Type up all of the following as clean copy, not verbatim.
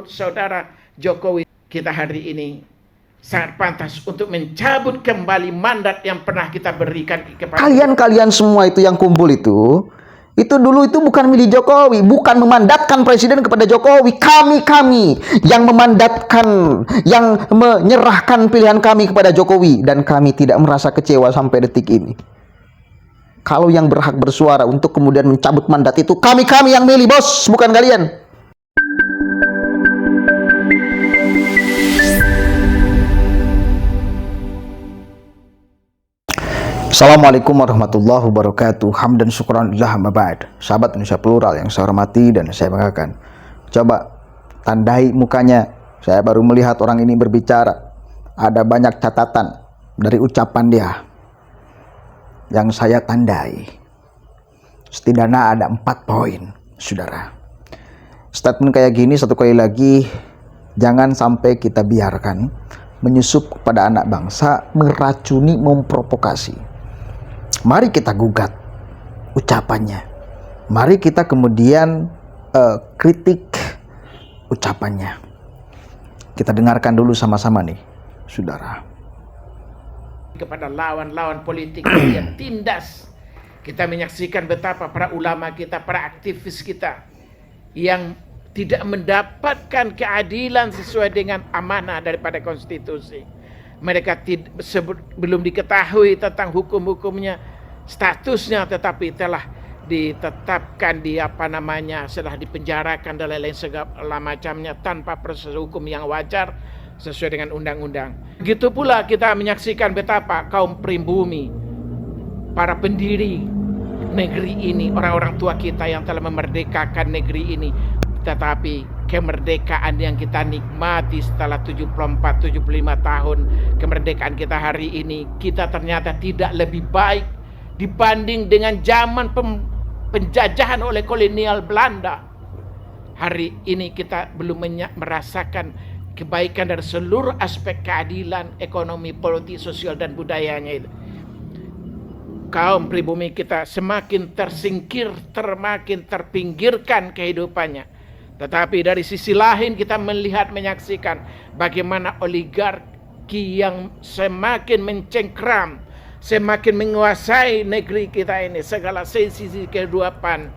mulut saudara Jokowi, kita hari ini sangat pantas untuk mencabut kembali mandat yang pernah kita berikan kepada Kalian semua itu yang kumpul itu dulu itu bukan milih Jokowi, bukan memandatkan presiden kepada Jokowi. Kami yang memandatkan, yang menyerahkan pilihan kami kepada Jokowi, dan kami tidak merasa kecewa sampai detik ini. Kalau yang berhak bersuara untuk kemudian mencabut mandat itu kami yang milih, bos, bukan kalian. Assalamualaikum warahmatullahi wabarakatuh. Hamdan syukran lillah amma ba'd. Sahabat Indonesia Plural yang saya hormati dan saya banggakan, coba tandai mukanya. Saya baru melihat orang ini berbicara. Ada banyak catatan dari ucapan dia yang saya tandai. Setidaknya ada 4 poin, saudara. Statement kayak gini satu kali lagi, jangan sampai kita biarkan menyusup kepada anak bangsa, meracuni, memprovokasi. Mari kita gugat ucapannya. Mari kita kemudian kritik ucapannya. Kita dengarkan dulu sama-sama nih, saudara. Kepada lawan-lawan politik yang tindas. Kita menyaksikan betapa para ulama kita, para aktivis kita yang tidak mendapatkan keadilan sesuai dengan amanah daripada konstitusi. Mereka belum diketahui tentang hukum-hukumnya, statusnya, tetapi telah ditetapkan setelah dipenjarakan dan lain-lain segala macamnya tanpa proses hukum yang wajar sesuai dengan undang-undang. Begitu pula kita menyaksikan betapa kaum pribumi, para pendiri negeri ini, orang-orang tua kita yang telah memerdekakan negeri ini, tetapi kemerdekaan yang kita nikmati setelah 74-75 tahun kemerdekaan kita hari ini, kita ternyata tidak lebih baik dibanding dengan zaman penjajahan oleh kolonial Belanda. Hari ini kita belum merasakan kebaikan dari seluruh aspek keadilan, ekonomi, politik, sosial, dan budayanya itu. Kaum pribumi kita semakin tersingkir, semakin terpinggirkan kehidupannya. Tetapi dari sisi lain kita menyaksikan bagaimana oligarki yang semakin mencengkram, semakin menguasai negeri kita ini, segala sisi kehidupan,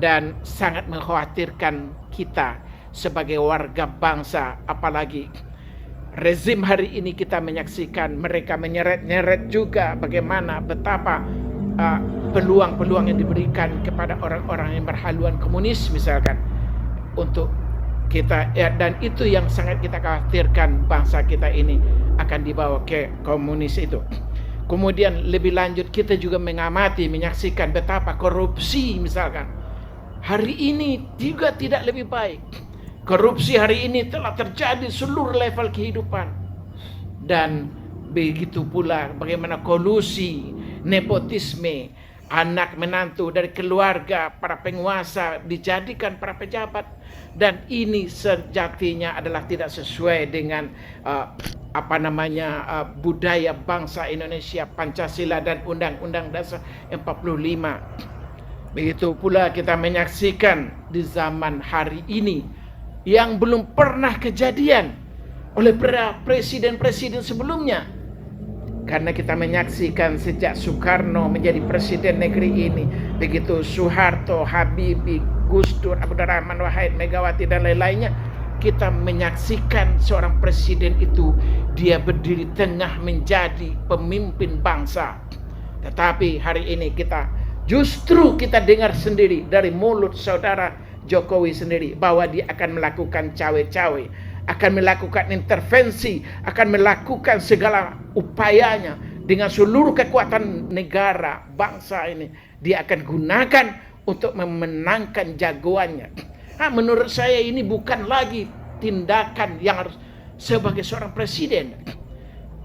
dan sangat mengkhawatirkan kita sebagai warga bangsa. Apalagi rezim hari ini kita menyaksikan mereka menyeret-nyeret juga bagaimana betapa peluang-peluang yang diberikan kepada orang-orang yang berhaluan komunis misalkan untuk kita, ya, dan itu yang sangat kita khawatirkan, bangsa kita ini akan dibawa ke komunis itu. Kemudian lebih lanjut kita juga menyaksikan betapa korupsi misalkan hari ini juga tidak lebih baik. Korupsi hari ini telah terjadi seluruh level kehidupan, dan begitu pula bagaimana kolusi, nepotisme, anak menantu dari keluarga para penguasa dijadikan para pejabat, dan ini sejatinya adalah tidak sesuai dengan budaya bangsa Indonesia, Pancasila dan Undang-Undang Dasar 45. Begitu pula kita menyaksikan di zaman hari ini yang belum pernah kejadian oleh presiden-presiden sebelumnya. Karena kita menyaksikan sejak Soekarno menjadi presiden negeri ini, begitu Soeharto, Habibie, Gus Dur, Abdurrahman Wahid, Megawati dan lain-lainnya, kita menyaksikan seorang presiden itu dia berdiri tengah menjadi pemimpin bangsa. Tetapi hari ini kita dengar sendiri dari mulut saudara Jokowi sendiri bahwa dia akan melakukan cawe-cawe, akan melakukan intervensi, akan melakukan segala upayanya dengan seluruh kekuatan negara, bangsa ini. Dia akan gunakan untuk memenangkan jagoannya. Menurut saya ini bukan lagi tindakan yang harus sebagai seorang presiden.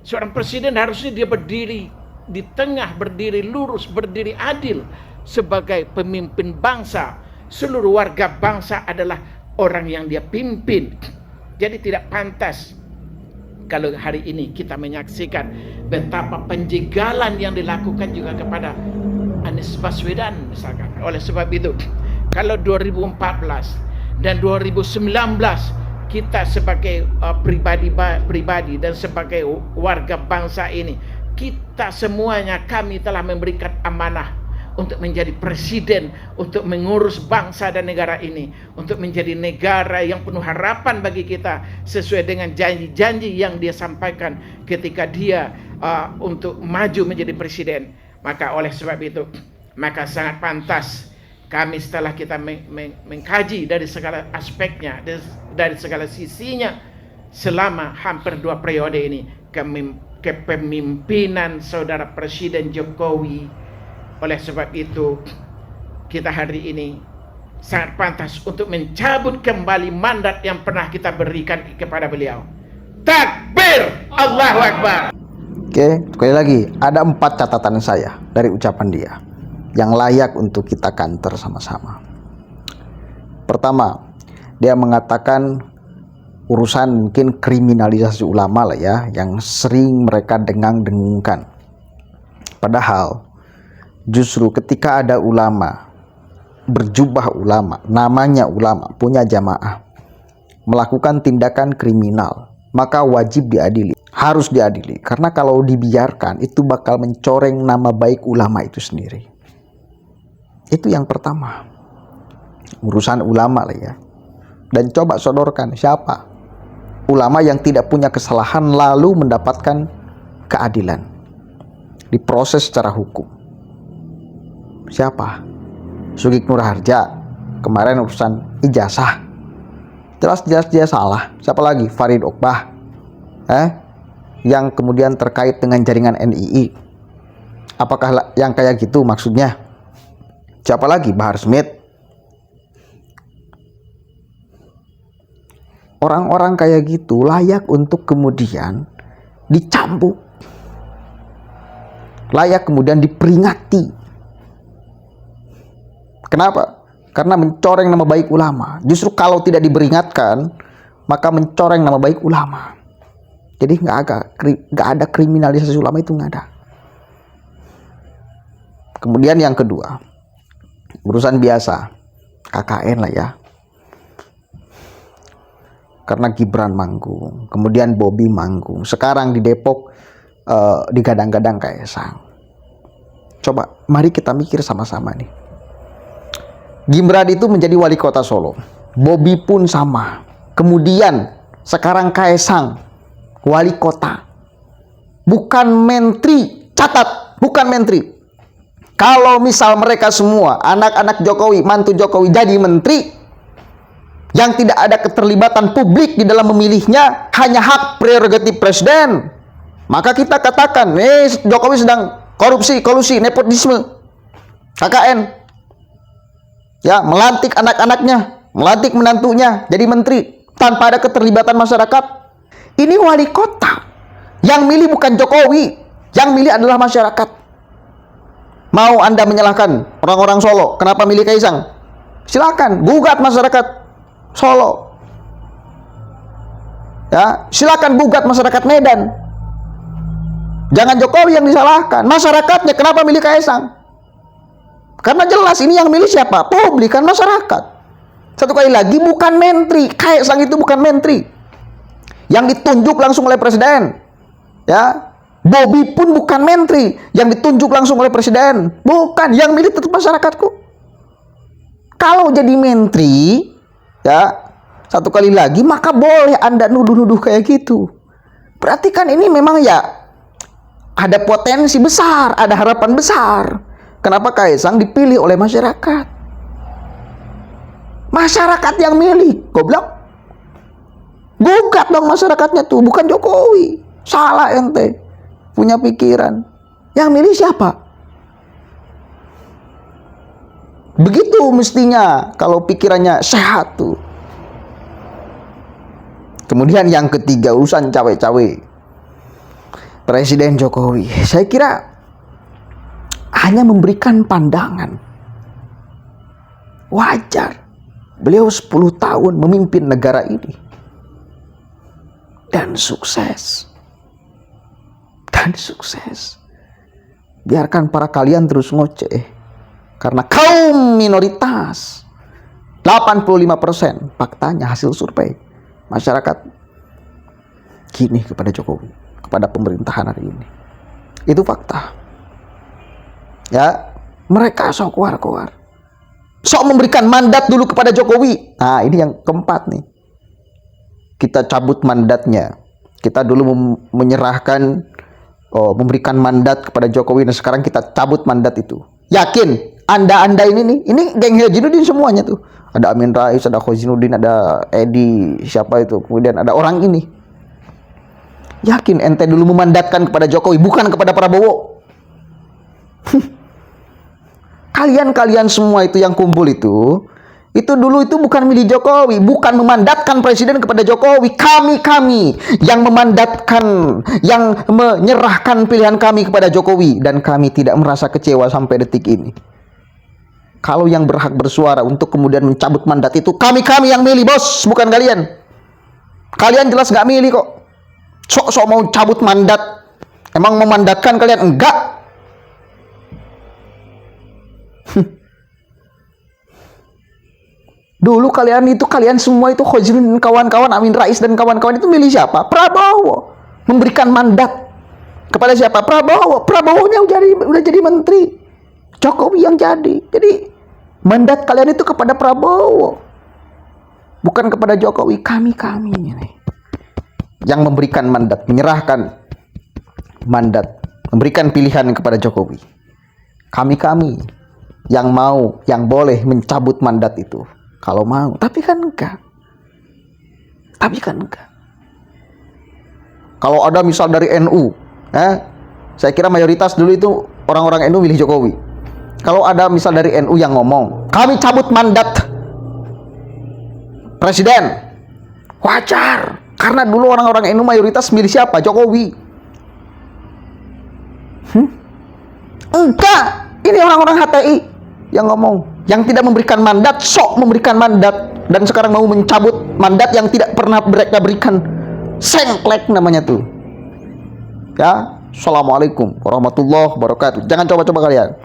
Seorang presiden harusnya dia berdiri di tengah, berdiri lurus, berdiri adil sebagai pemimpin bangsa. Seluruh warga bangsa adalah orang yang dia pimpin. Jadi tidak pantas kalau hari ini kita menyaksikan betapa penjegalan yang dilakukan juga kepada Anies Baswedan misalkan. Oleh sebab itu, kalau 2014 dan 2019 kita sebagai pribadi dan sebagai warga bangsa ini, kita semuanya, kami telah memberikan amanah untuk menjadi presiden, untuk mengurus bangsa dan negara ini, untuk menjadi negara yang penuh harapan bagi kita sesuai dengan janji-janji yang dia sampaikan ketika dia untuk maju menjadi presiden. Maka oleh sebab itu, maka sangat pantas kami setelah kita mengkaji dari segala aspeknya, dari segala sisinya selama hampir 2 periode ini, kepemimpinan Saudara Presiden Jokowi. Oleh sebab itu, kita hari ini sangat pantas untuk mencabut kembali mandat yang pernah kita berikan kepada beliau. Takbir! Allahu Akbar! Oke, sekali lagi, ada 4 catatan saya dari ucapan dia yang layak untuk kita kanter sama-sama. Pertama, dia mengatakan urusan mungkin kriminalisasi ulama lah ya, yang sering mereka dengang-dengungkan. Padahal justru ketika ada ulama, berjubah ulama, namanya ulama, punya jamaah, melakukan tindakan kriminal, maka wajib diadili, harus diadili. Karena kalau dibiarkan, itu bakal mencoreng nama baik ulama itu sendiri. Itu yang pertama, urusan ulama lah ya. Dan coba sodorkan siapa ulama yang tidak punya kesalahan lalu mendapatkan keadilan, diproses secara hukum. Siapa? Sugik Nur Harja, kemarin urusan ijazah, jelas-jelas dia salah. Siapa lagi? Farid Okbah, yang kemudian terkait dengan jaringan NII. Apakah yang kayak gitu maksudnya? Siapa lagi? Bahar Smith. Orang-orang kayak gitu layak untuk kemudian dicambuk, layak kemudian diperingati. Kenapa? Karena mencoreng nama baik ulama. Justru kalau tidak diperingatkan, maka mencoreng nama baik ulama. Jadi nggak ada kriminalisasi ulama, itu nggak ada. Kemudian yang kedua, urusan biasa, KKN lah ya. Karena Gibran manggung, kemudian Bobi manggung, sekarang di Depok digadang-gadang Kaesang. Coba, mari kita mikir sama-sama nih. Gibran itu menjadi wali kota Solo, Bobi pun sama. Kemudian sekarang Kaesang wali kota, bukan menteri. Catat, bukan menteri. Kalau misal mereka semua anak-anak Jokowi, mantu Jokowi jadi menteri yang tidak ada keterlibatan publik di dalam memilihnya, hanya hak prerogatif presiden, maka kita katakan Jokowi sedang korupsi, kolusi, nepotisme, KKN. Ya, melantik anak-anaknya, melantik menantunya jadi menteri tanpa ada keterlibatan masyarakat. Ini wali kota. Yang milih bukan Jokowi, yang milih adalah masyarakat. Mau Anda menyalahkan orang-orang Solo kenapa milih Kaesang? Silakan, gugat masyarakat Solo. Ya, silakan gugat masyarakat Medan. Jangan Jokowi yang disalahkan, masyarakatnya kenapa milih Kaesang? Karena jelas ini yang milih siapa? Publik, kan, masyarakat. Satu kali lagi, bukan menteri. Kaesang itu bukan menteri yang ditunjuk langsung oleh presiden. Ya, Bobi pun bukan menteri yang ditunjuk langsung oleh presiden. Bukan, yang milih tetap masyarakatku. Kalau jadi menteri, ya, satu kali lagi, maka boleh Anda nuduh-nuduh kayak gitu. Berarti kan ini memang ya ada potensi besar, ada harapan besar. Kenapa Kaesang dipilih oleh masyarakat? Masyarakat yang milih, goblok. Gugat dong masyarakatnya tuh, bukan Jokowi. Salah ente. Punya pikiran. Yang milih siapa? Begitu mestinya kalau pikirannya sehat tuh. Kemudian yang ketiga, urusan cawe-cawe Presiden Jokowi. Saya kira hanya memberikan pandangan. Wajar. Beliau 10 tahun memimpin negara ini. Dan sukses. Dan sukses. Biarkan para kalian terus ngoceh. Karena kaum minoritas 85% faktanya hasil survei masyarakat kini kepada Jokowi, kepada pemerintahan hari ini. Itu fakta. Ya, mereka sok keluar-keluar, sok memberikan mandat dulu kepada Jokowi. Nah, ini yang keempat nih. Kita cabut mandatnya. Kita dulu menyerahkan, memberikan mandat kepada Jokowi, dan sekarang kita cabut mandat itu. Yakin Anda ini nih, ini geng Hajinuddin semuanya tuh. Ada Amin Rais, ada Hajinuddin, ada Edi, siapa itu, kemudian ada orang ini. Yakin ente dulu memandatkan kepada Jokowi, bukan kepada Prabowo. Kalian semua itu yang kumpul itu dulu itu bukan milih Jokowi, bukan memandatkan presiden kepada Jokowi. Kami yang memandatkan, yang menyerahkan pilihan kami kepada Jokowi, dan kami tidak merasa kecewa sampai detik ini. Kalau yang berhak bersuara untuk kemudian mencabut mandat itu kami yang milih, bos, bukan kalian. Kalian jelas nggak milih kok. Sok-sok mau cabut mandat. Emang memandatkan kalian? Enggak. Dulu kalian semua itu Hajinuddin dan kawan-kawan, Amin Rais dan kawan-kawan itu milih siapa? Prabowo. Memberikan mandat kepada siapa? Prabowo. Prabowo-nya udah jadi menteri. Jokowi yang jadi. Jadi mandat kalian itu kepada Prabowo, bukan kepada Jokowi. Kami ini yang memberikan mandat, menyerahkan mandat, memberikan pilihan kepada Jokowi. Kami yang mau, yang boleh mencabut mandat itu kalau mau. Tapi kan enggak. Kalau ada misal dari NU, saya kira mayoritas dulu itu orang-orang NU milih Jokowi. Kalau ada misal dari NU yang ngomong, kami cabut mandat presiden, wajar. Karena dulu orang-orang NU mayoritas milih siapa? Jokowi. Enggak. Ini orang-orang HTI yang ngomong, yang tidak memberikan mandat, sok memberikan mandat, dan sekarang mau mencabut mandat yang tidak pernah mereka berikan. Sengklek namanya tuh. Ya, Assalamualaikum warahmatullahi wabarakatuh. Jangan coba-coba kalian.